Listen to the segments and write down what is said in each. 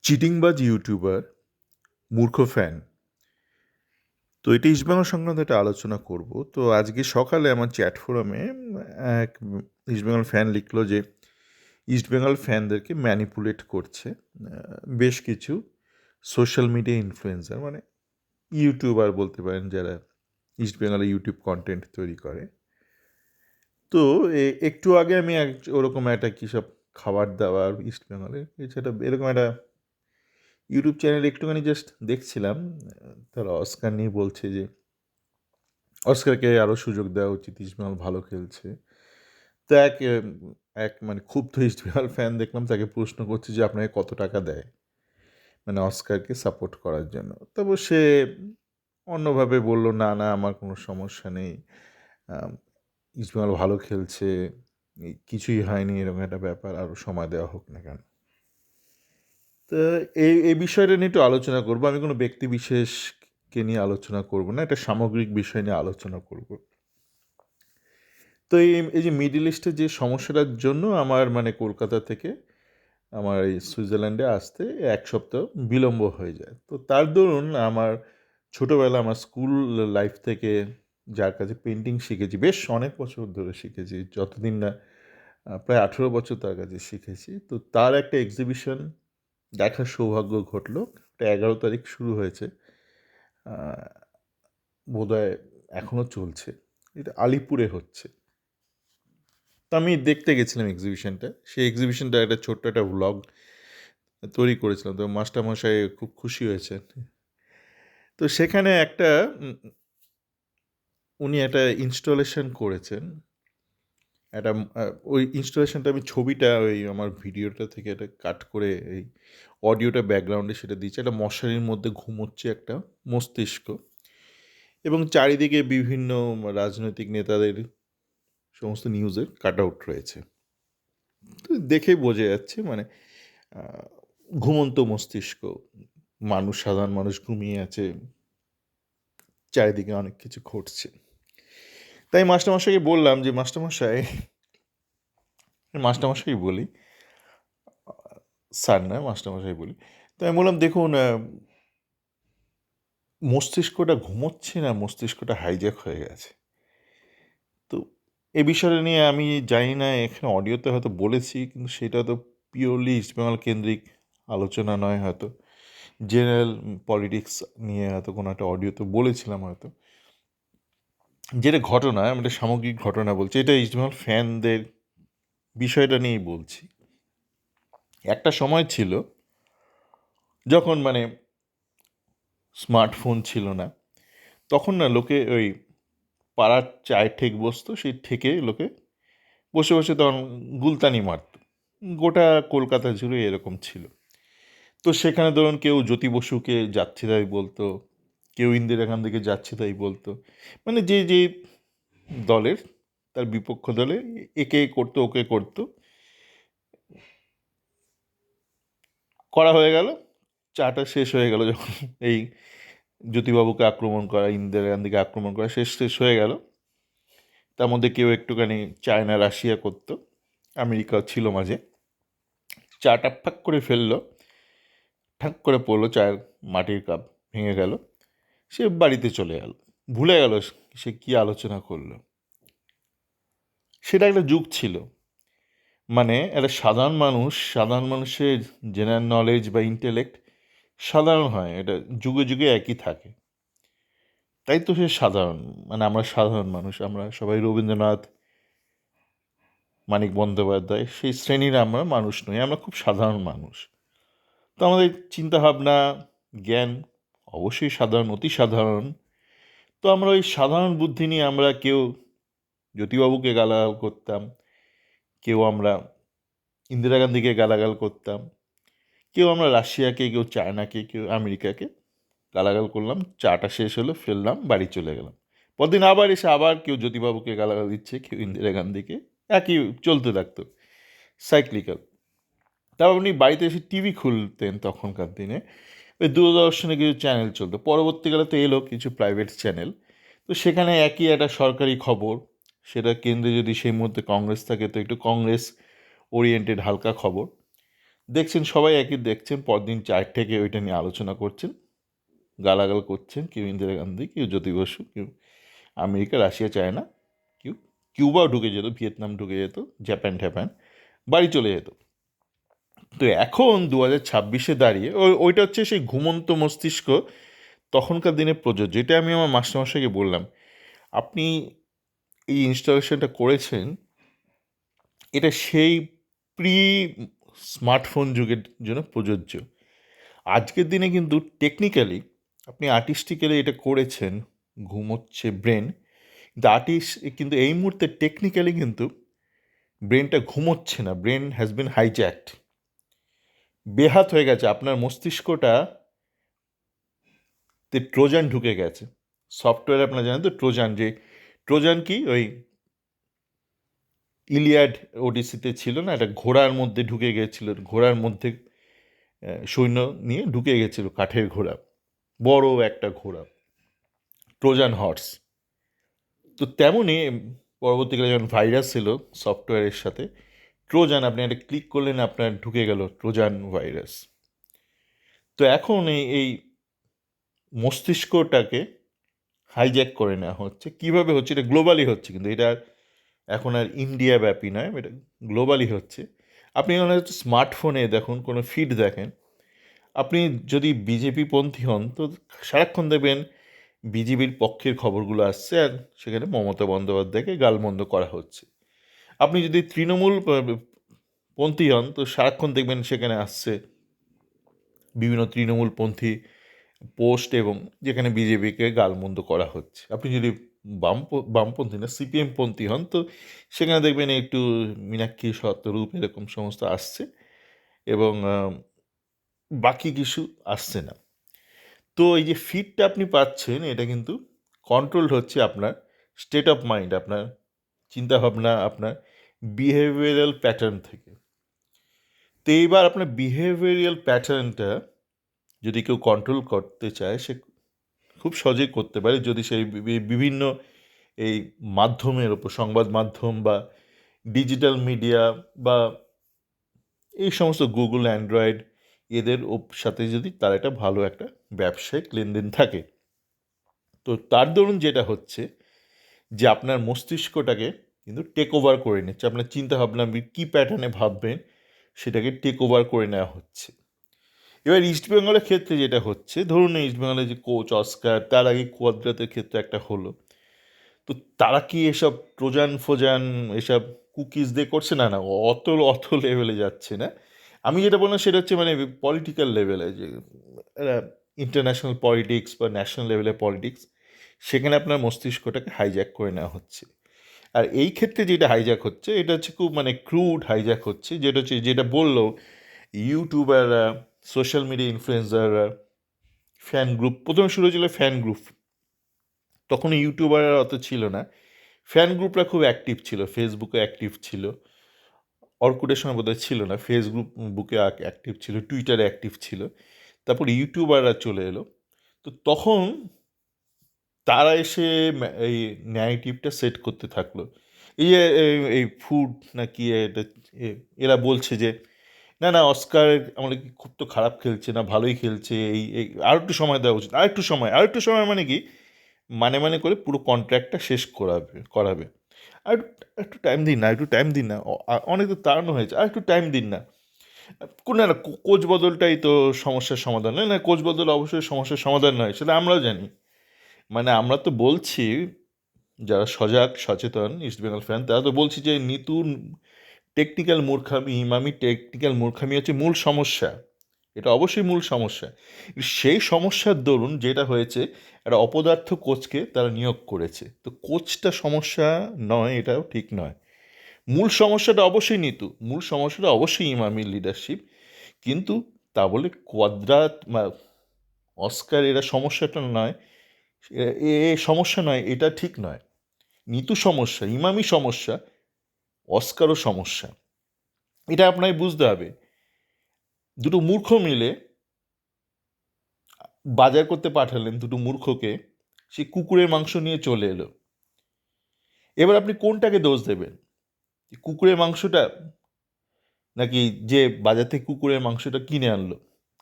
চিটিংবাজ YouTuber, মূর্খ fan. তো এটা ইস্টবেঙ্গল সংক্রান্ত একটা আলোচনা করব। তো আজকে সকালে আমার চ্যাট ফোরামে এক ইস্টবেঙ্গল ফ্যান লিখলো যে ইস্টবেঙ্গল ফ্যানদেরকে ম্যানিপুলেট করছে বেশ কিছু সোশ্যাল মিডিয়া ইনফ্লুয়েন্সার, মানে ইউটিউবার বলতে পারেন, যারা ইস্টবেঙ্গলে ইউটিউব কন্টেন্ট তৈরি করে। তো একটু আগে আমি ওরকম একটা কী সব খাবার দাবার ইস্টবেঙ্গলের সেটা এরকম একটা ইউটিউব চ্যানেল একটুখানি জাস্ট দেখছিলাম। তারা অস্কার নিয়ে বলছে যে অস্কারকে আরও সুযোগ দেওয়া উচিত, ইস্টবেঙ্গল ভালো খেলছে। তো এক মানে ক্ষুব্ধ ইস্টবেঙ্গল ফ্যান দেখলাম, তাকে প্রশ্ন করছে যে আপনাকে কত টাকা দেয় মানে অস্কারকে সাপোর্ট করার জন্য। তবে সে অন্যভাবে বলল, না না আমার কোনো সমস্যা নেই, ইস্টবেঙ্গল ভালো খেলছে, কিছুই হয়নি, এরকম একটা ব্যাপার, আরও সময় দেওয়া হোক না কেন। তো এই বিষয়টা নিয়ে একটু আলোচনা করবো। আমি কোনো ব্যক্তি বিশেষকে নিয়ে আলোচনা করব না, একটা সামগ্রিক বিষয় নিয়ে আলোচনা করব। তো এই যে মিডল ইস্টের যে সমস্যাটার জন্য আমার মানে কলকাতা থেকে আমার এই সুইজারল্যান্ডে আসতে এক সপ্তাহ বিলম্ব হয়ে যায়। তো তার দরুন আমার ছোটোবেলা, আমার স্কুল লাইফ থেকে যার কাছে পেন্টিং শিখেছি, বেশ অনেক বছর ধরে শিখেছি, যতদিন না প্রায় 18 বছর তার কাছে শিখেছি। তো তার একটা এক্সিবিশন দেখার সৌভাগ্য ঘটলো। এটা 11 তারিখ শুরু হয়েছে, বোধহয় এখনও চলছে। এটা আলিপুরে হচ্ছে। তো আমি দেখতে গেছিলাম এক্সিবিশনটা। সেই এক্সিবিশনটা একটা ছোট্ট একটা ভ্লগ তৈরি করেছিলাম। তো মাস্টারমশাই খুব খুশি হয়েছেন। তো সেখানে উনি একটা ইনস্টলেশন করেছেন। একটা ওই ইনস্টলেশনটা আমি ছবিটা ওই আমার ভিডিওটা থেকে এটা কাট করে এই অডিওটা ব্যাকগ্রাউন্ডে সেটা দিচ্ছে। একটা মশারির মধ্যে ঘুমোচ্ছে একটা মস্তিষ্ক, এবং চারিদিকে বিভিন্ন রাজনৈতিক নেতাদের সমস্ত নিউজের কাট আউট রয়েছে। তো দেখেই বোঝা যাচ্ছে মানে ঘুমন্ত মস্তিষ্ক, সাধারণ মানুষ ঘুমিয়ে আছে, চারিদিকে অনেক কিছু ঘটছে। তাই মাস্টারমশাইকে বললাম যে মাস্টারমশাই বলি, স্যার না, মাস্টারমশাই বলি। তো আমি বললাম, দেখুন, মস্তিষ্কটা ঘুমোচ্ছে না, মস্তিষ্কটা হাইজ্যাক হয়ে গেছে। তো এ বিষয়টা নিয়ে আমি জানি না, এখানে অডিওতে হয়তো বলেছি, কিন্তু সেটা তো পিওরলি ইস্টবেঙ্গল কেন্দ্রিক আলোচনা নয়, হয়তো জেনারেল পলিটিক্স নিয়ে হয়তো কোনো একটা অডিওতে বলেছিলাম হয়তো। যেটা ঘটনা, আমি একটা সামগ্রিক ঘটনা বলছি, এটা ইস্টবেঙ্গল ফ্যানদের বিষয়টা নিয়েই বলছি। একটা সময় ছিল যখন মানে স্মার্টফোন ছিল না, তখন না লোকে ওই পাড়ার চায়ের ঠেক বসতো, সেই ঠেকে লোকে বসে বসে তখন গুলতানি মারত। গোটা কলকাতা জুড়ে এরকম ছিল। তো সেখানে ধরুন কেউ জ্যোতি বসুকে যাচ্ছে তাই বলতো, কেউ ইন্দিরা গান্ধীকে যাচ্ছে তাই বলতো, মানে যে যে দলের, তার বিপক্ষ দলে একে করতো ওকে করতো, করা হয়ে গেল। চাটা শেষ হয়ে গেল যখন এই জ্যোতিবাবুকে আক্রমণ করা, ইন্দিরা গান্ধীকে আক্রমণ করা শেষ শেষ হয়ে গেল। তার মধ্যে কেউ একটুখানি চায়না রাশিয়া করতো, আমেরিকাও ছিল মাঝে। চাটা ফাক করে ফেললো, ঠাক করে পড়লো, চায়ের মাটির কাপ ভেঙে গেল, সে বাড়িতে চলে গেল, ভুলে গেল সে কী আলোচনা করলো। সেটা একটা যুগ ছিল, মানে একটা সাধারণ মানুষের জেনারেল নলেজ বা ইন্টেলেক্ট সাধারণ হয়, এটা যুগে যুগে একই থাকে। তাই তো সে সাধারণ, মানে আমরা সাধারণ মানুষ, আমরা সবাই রবীন্দ্রনাথ, মানিক বন্দ্যোপাধ্যায় সেই শ্রেণীর আমরা মানুষ নই, আমরা খুব সাধারণ মানুষ। তো আমাদের চিন্তাভাবনা, জ্ঞান অবশ্যই সাধারণ, অতি সাধারণ। তো আমরা ওই সাধারণ বুদ্ধি নিয়ে আমরা কেউ জ্যোতিবাবুকে গালাগাল করতাম, কেউ আমরা ইন্দিরা গান্ধীকে গালাগাল করতাম, কেউ আমরা রাশিয়াকে, কেউ চায়নাকে, কেউ আমেরিকাকে গালাগাল করলাম। চাটা শেষ হলো, ফেললাম, বাড়ি চলে গেলাম। পরদিন আবার এসে আবার কেউ জ্যোতিবাবুকে গালাগাল দিচ্ছে, কেউ ইন্দিরা গান্ধীকে, একই চলতে থাকতো, সাইক্লিক্যাল। তারপর আপনি বাড়িতে এসে টিভি খুলতেন তখনকার দিনে, ওই দূরদর্শনে কিছু চ্যানেল চলতো, পরবর্তীকালে তো এলো কিছু প্রাইভেট চ্যানেল। তো সেখানে একই একটা সরকারি খবর, সেটা কেন্দ্রে যদি সেই মুহূর্তে কংগ্রেস থাকে তো একটু কংগ্রেস ওরিয়েন্টেড হালকা খবর। দেখছেন সবাই একই দেখছেন, পরদিন 4 থেকে ওইটা নিয়ে আলোচনা করছেন, গালাগাল করছেন, কেউ ইন্দিরা গান্ধী, কেউ জ্যোতি বসু, কেউ আমেরিকা, রাশিয়া, চায়না, কেউ কিউবাও ঢুকে যেত, ভিয়েতনাম ঢুকে যেত, জাপান ট্যাপান, বাড়ি চলে যেত। তো এখন 2026-এ দাঁড়িয়ে ওইটা হচ্ছে সেই ঘুমন্ত মস্তিষ্ক তখনকার দিনে প্রযোজ্য। এটা আমি আমার মাস্টারমশাইকে বললাম, আপনি এই ইনস্টলেশনটা করেছেন, এটা সেই প্রি স্মার্টফোন যুগের জন্য প্রযোজ্য। আজকের দিনে কিন্তু টেকনিক্যালি আপনি আর্টিস্টিক্যালি এটা করেছেন, ঘুমোচ্ছে ব্রেন, কিন্তু কিন্তু এই মুহূর্তে টেকনিক্যালি কিন্তু ব্রেনটা ঘুমোচ্ছে না, ব্রেন হ্যাজ বিন হাইজ্যাকড, বেহাত হয়ে গেছে। আপনার মস্তিষ্কটা তে ট্রোজান ঢুকে গেছে। সফটওয়্যার আপনারা জানেন তো ট্রোজান, যে ট্রোজান কি ওই ইলিয়াড ওডিসিতে ছিল না, একটা ঘোড়ার মধ্যে ঢুকে গেছিল, ঘোড়ার মধ্যে সৈন্য নিয়ে ঢুকে গেছিল, কাঠের ঘোড়া, বড় একটা ঘোড়া, ট্রোজান হর্স। তো তেমনই পরবর্তীকালে যখন ভাইরাস ছিল সফটওয়্যারের সাথে, ট্রোজান, আপনি একটা ক্লিক করলেন আপনার ঢুকে গেল ট্রোজান ভাইরাস। তো এখন এই মস্তিষ্কটাকে হাইজ্যাক করে নেওয়া হচ্ছে। কীভাবে হচ্ছে? এটা গ্লোবালি হচ্ছে, কিন্তু এটা এখন আর ইন্ডিয়া ব্যাপী নয়, এটা গ্লোবালি হচ্ছে। আপনি হয়তো স্মার্টফোনে দেখুন, কোনো ফিড দেখেন, আপনি যদি বিজেপি পন্থী হন তো সারাক্ষণ দেখবেন বিজেপির পক্ষের খবরগুলো আসছে, আর সেখানে মমতা বন্দ্যোপাধ্যায়কে গালমন্দ করা হচ্ছে। আপনি যদি তৃণমূল পন্থী হন তো সারাক্ষণ দেখবেন সেখানে আসছে বিভিন্ন তৃণমূলপন্থী পোস্ট, এবং যেখানে বিজেপিকে গালমন্দ করা হচ্ছে। আপনি যদি বামপন্থী না সিপিএম পন্থী হন তো সেখানে দেখবেন একটু মীনাক্ষী সত্যরূপ এরকম সমস্ত আসছে, এবং বাকি কিছু আসছে না। তো এই যে ফিডটা আপনি পাচ্ছেন, এটা কিন্তু কন্ট্রোলড হচ্ছে আপনার স্টেট অফ মাইন্ড, আপনার চিন্তাভাবনা, আপনার বিহেভিয়ারাল প্যাটার্ন থেকে। তো এইবার আপনার বিহেভিয়ারাল প্যাটার্নটা যদি কেউ কন্ট্রোল করতে চায়, সে খুব সহজেই করতে পারে, যদি সেই বিভিন্ন এই মাধ্যমের ওপর, সংবাদ মাধ্যম বা ডিজিটাল মিডিয়া বা এই সমস্ত গুগল, অ্যান্ড্রয়েড, এদের সাথে যদি তার একটা ভালো একটা ব্যবসায়িক লেনদেন থাকে। তো তার দরুন যেটা হচ্ছে যে আপনার মস্তিষ্কটাকে কিন্তু টেক ওভার করে নিচ্ছে, আপনার চিন্তাভাবনা কী প্যাটার্নে ভাববেন সেটাকে টেক ওভার করে নেওয়া হচ্ছে। এবার ইস্টবেঙ্গলের ক্ষেত্রে যেটা হচ্ছে, ধরুন ইস্টবেঙ্গলের যে কোচ অস্কার, তার আগে কোয়াদ্রাতের ক্ষেত্রে একটা হলো, তো তারা কি এসব ট্রোজান ফোজান এসব কুকিজ দিয়ে করছে? না না, অত অত লেভেলে যাচ্ছে না। আমি যেটা বললাম সেটা হচ্ছে মানে পলিটিক্যাল লেভেলে, যে ইন্টারন্যাশনাল পলিটিক্স বা ন্যাশনাল লেভেলের পলিটিক্স, সেখানে আপনার মস্তিষ্কটাকে হাইজ্যাক করে নেওয়া হচ্ছে। আর এই ক্ষেত্রে যেটা হাইজ্যাক হচ্ছে, এটা হচ্ছে খুব মানে ক্রুড হাইজ্যাক হচ্ছে, যেটা হচ্ছে যেটা বললো ইউটিউবাররা, সোশ্যাল মিডিয়া ইনফ্লুয়েন্সাররা, ফ্যান গ্রুপ, প্রথমে শুরু হয়েছিল ফ্যান গ্রুপ, তখন ইউটিউবাররা অত ছিল না, ফ্যান গ্রুপরা খুব অ্যাক্টিভ ছিল, ফেসবুকে অ্যাক্টিভ ছিল, অর্কুটের সময় বোধহয় ছিল না, ফেসবুক বুকে অ্যাক্টিভ ছিল, টুইটারে অ্যাক্টিভ ছিল, তারপর ইউটিউবাররা চলে এলো। তো তখন তারা এসে এই ন্যারেটিভটা সেট করতে থাকলো, এই যে এই ফুড নাকি এটা, এরা বলছে যে না না অস্কার আমাদের কি খুব তো খারাপ খেলছে না, ভালোই খেলছে, এই আর একটু সময় দেওয়া উচিত, আর একটু সময় মানে কি, মানে করে পুরো কন্ট্রাক্টটা শেষ করাবে। আর একটু টাইম দিন না, একটু টাইম দিন না, অনেক তো তাড়ানো হয়েছে, আর একটু টাইম দিন না। না না, কোচ বদলটাই তো সমস্যার সমাধান নয়, না কোচ বদল অবশ্যই সমস্যার সমাধান নয়, সেটা আমরাও জানি। মানে আমরা তো বলছি, যারা সজাগ সচেতন ইস্টবেঙ্গল ফ্যান, তারা তো বলছি যে নিতুর টেকনিক্যাল মূর্খামি, ইমামি টেকনিক্যাল মূর্খামি হচ্ছে মূল সমস্যা, এটা অবশ্যই মূল সমস্যা। সেই সমস্যার দরুন যেটা হয়েছে, একটা অপদার্থ কোচকে তারা নিয়োগ করেছে, তো কোচটা সমস্যা নয়, এটাও ঠিক নয়। মূল সমস্যাটা অবশ্যই নিতু, মূল সমস্যাটা অবশ্যই ইমামির লিডারশিপ, কিন্তু তা বলে কোয়াদ্রাত বা অস্কার এরা সমস্যাটা নয়, সমস্যা নয়, এটা ঠিক নয়। নিতু সমস্যা, ইমামি সমস্যা, অস্কারও সমস্যা, এটা আপনাকে বুঝতে হবে। দুটো মূর্খ মিলে বাজার করতে পাঠালেন দুটো মূর্খকে, সে কুকুরের মাংস নিয়ে চলে এলো। এবার আপনি কোনটাকে দোষ দেবেন? কুকুরের মাংসটা নাকি যে বাজার থেকে কুকুরের মাংসটা কিনে আনলো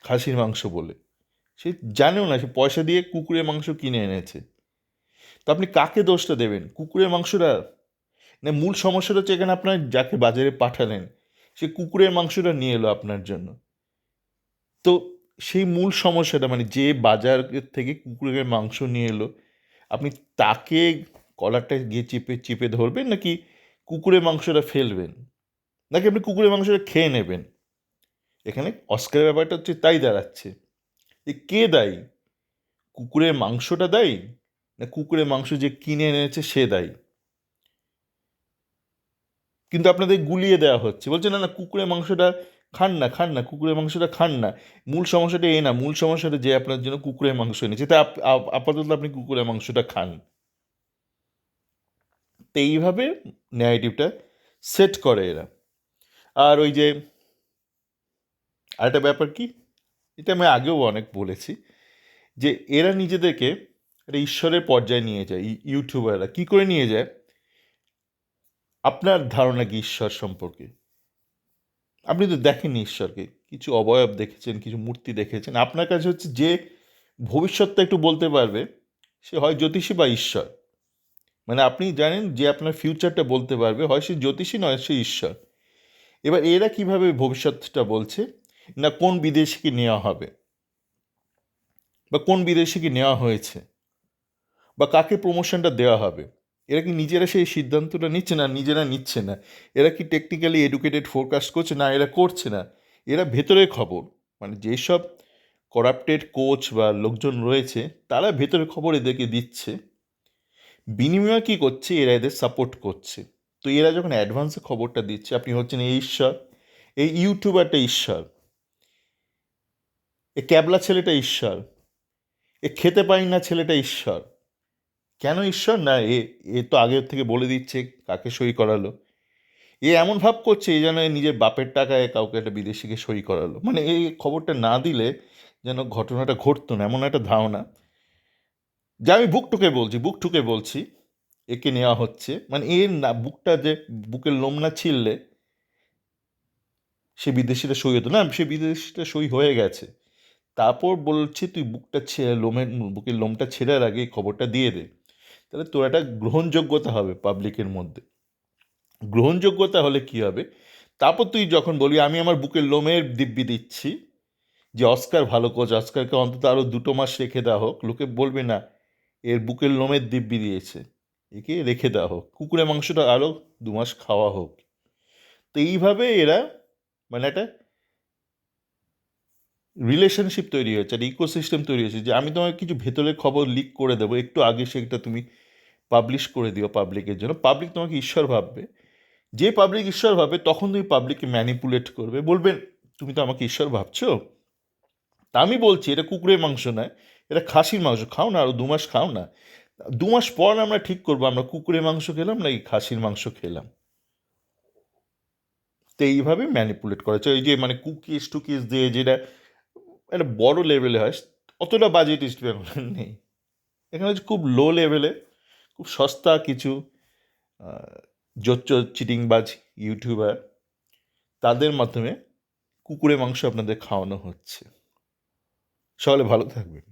খাসির মাংস বলে, সে জানেও না সে পয়সা দিয়ে কুকুরের মাংস কিনে এনেছে। তো আপনি কাকে দোষটা দেবেন? কুকুরের মাংসটা? না, মূল সমস্যাটা হচ্ছে এখানে আপনার যাকে বাজারে পাঠালেন সে কুকুরের মাংসটা নিয়ে এলো আপনার জন্য। তো সেই মূল সমস্যাটা মানে যে বাজার থেকে কুকুরের মাংস নিয়ে এলো, আপনি তাকে কলারটা গিয়ে চেপে চেপে ধরবেন, নাকি কুকুরের মাংসটা ফেলবেন, নাকি আপনি কুকুরের মাংসটা খেয়ে নেবেন? এখানে অস্কারের ব্যাপারটা হচ্ছে তাই দাঁড়াচ্ছে যে কে দায়ী? কুকুরের মাংসটা দায়ী, না কুকুরের মাংস যে কিনে এনেছে সে দায়ী? কিন্তু আপনাদের গুলিয়ে দেওয়া হচ্ছে, বলছে না না কুকুরের মাংসটা খান না, খান না, কুকুরের মাংসটা খান না। মূল সমস্যাটা এ না, মূল সমস্যাটা যে আপনার জন্য কুকুরের মাংস এনেছে, তা আপাতত আপনি কুকুরের মাংসটা খান। তো এইভাবে ন্যারেটিভটা সেট করে এরা। আর ওই যে আরেকটা ব্যাপার কি, এটা আমি আগেও অনেক বলেছি, যে এরা নিজেদেরকে একটা ঈশ্বরের পর্যায়ে নিয়ে যায়। ইউটিউবাররা কি করে নিয়ে যায়? আপনার ধারণা কি ঈশ্বর সম্পর্কে? আপনি তো দেখেননি ঈশ্বরকে, কিছু অবয়ব দেখেছেন, কিছু মূর্তি দেখেছেন। আপনার কাছে হচ্ছে যে ভবিষ্যৎটা একটু বলতে পারবে সে হয় জ্যোতিষী বা ঈশ্বর। মানে আপনি জানেন যে আপনার ফিউচারটা বলতে পারবে, হয় সে জ্যোতিষী নয় সে ঈশ্বর। এবার এরা কিভাবে ভবিষ্যৎটা বলছে? না কোন বিদেশিকে নেওয়া হবে, বা কোন বিদেশিকে নেওয়া হয়েছে, বা কাকে প্রমোশনটা দেওয়া হবে, এরা কি নিজেরা সেই সিদ্ধান্তটা নিচ্ছে? না, নিজেরা নিচ্ছে না। এরা কি টেকনিক্যালি এডুকেটেড ফোরকাস্ট করছে? না, এরা করছে না। এরা ভেতরের খবর, মানে যেসব করাপ্টেড কোচ বা লোকজন রয়েছে তারা ভেতরের খবর এদেরকে দিচ্ছে। বিনিময়ে কী করছে? এরা এদের সাপোর্ট করছে। তো এরা যখন অ্যাডভান্সে খবরটা দিচ্ছে, আপনি হচ্ছেন এই ঈশ্বর, এই ইউটিউবারটা ঈশ্বর, এ ক্যাবলা ছেলেটা ঈশ্বর, এ খেতে পারি না ছেলেটা ঈশ্বর। কেন ঈশ্বর? না এ এ তো আগের থেকে বলে দিচ্ছে কাকে সই করালো। এ এমন ভাব করছে এই যেন এ নিজের বাপের টাকায় কাউকে একটা বিদেশিকে সই করালো। মানে এই খবরটা না দিলে যেন ঘটনাটা ঘটতো না, এমন একটা ধারণা। যা আমি বুক ঠুকে বলছি একে নেওয়া হচ্ছে, মানে এর না বুকটা যে বুকের লোম না ছিঁড়লে সে বিদেশিটা সই হতো না, সে বিদেশিটা সই হয়ে গেছে। তারপর বলছি তুই বুকটা বুকের লোমটা ছেঁড়ার আগে এই খবরটা দিয়ে দে, তাহলে তোর একটা গ্রহণযোগ্যতা হবে পাবলিকের মধ্যে। গ্রহণযোগ্যতা হলে কি হবে? তারপর তুই যখন বলবি আমি আমার বুকের লোমের দিব্যি দিচ্ছি যে অস্কার ভালো কোচ, অস্কারকে অন্তত আরও 2 মাস রেখে দেওয়া হোক, লোকে বলবে না এর বুকের লোমের দিব্যি দিয়েছে, একে রেখে দেওয়া হোক, কুকুরের মাংসটা আরও 2 মাস খাওয়া হোক। তো এইভাবে এরা মানে একটা রিলেশনশিপ তৈরি হয়েছে, একটা ইকোসিস্টেম তৈরি হয়েছে, যে আমি তোমাকে কিছু ভেতরের খবর লিক করে দেবো, একটু আগে সেটা তুমি পাবলিশ করে দিও পাবলিকের জন্য। পাবলিক তোমাকে ঈশ্বর ভাববে। যে পাবলিক ঈশ্বর ভাবে তখন তুমি পাবলিককে ম্যানিপুলেট করবে, বলবেন তুমি তো আমাকে ঈশ্বর ভাবছো। তা আমি বলছি এটা কুকুরের মাংস নয়, এটা খাসির মাংস, খাও না, আরও 2 মাস খাও না। 2 মাস পর আমরা ঠিক করবো আমরা কুকুরের মাংস খেলাম নাকি খাসির মাংস খেলাম। তো এইভাবে ম্যানিপুলেট করা হচ্ছে। এই যে মানে কুকিজ টুকিজ দিয়ে যেটা একটা বড় লেভেলে হয়, অতটা বাজেট ইস্ট বেঙ্গলের নেই। এখানে হচ্ছে খুব লো লেভেলে, খুব সস্তা কিছু জোচ্চোর চিটিংবাজ ইউটিউবার, তাদের মাধ্যমে কুকুরের মাংস আপনাদের খাওয়ানো হচ্ছে। সকলে ভালো থাকবেন।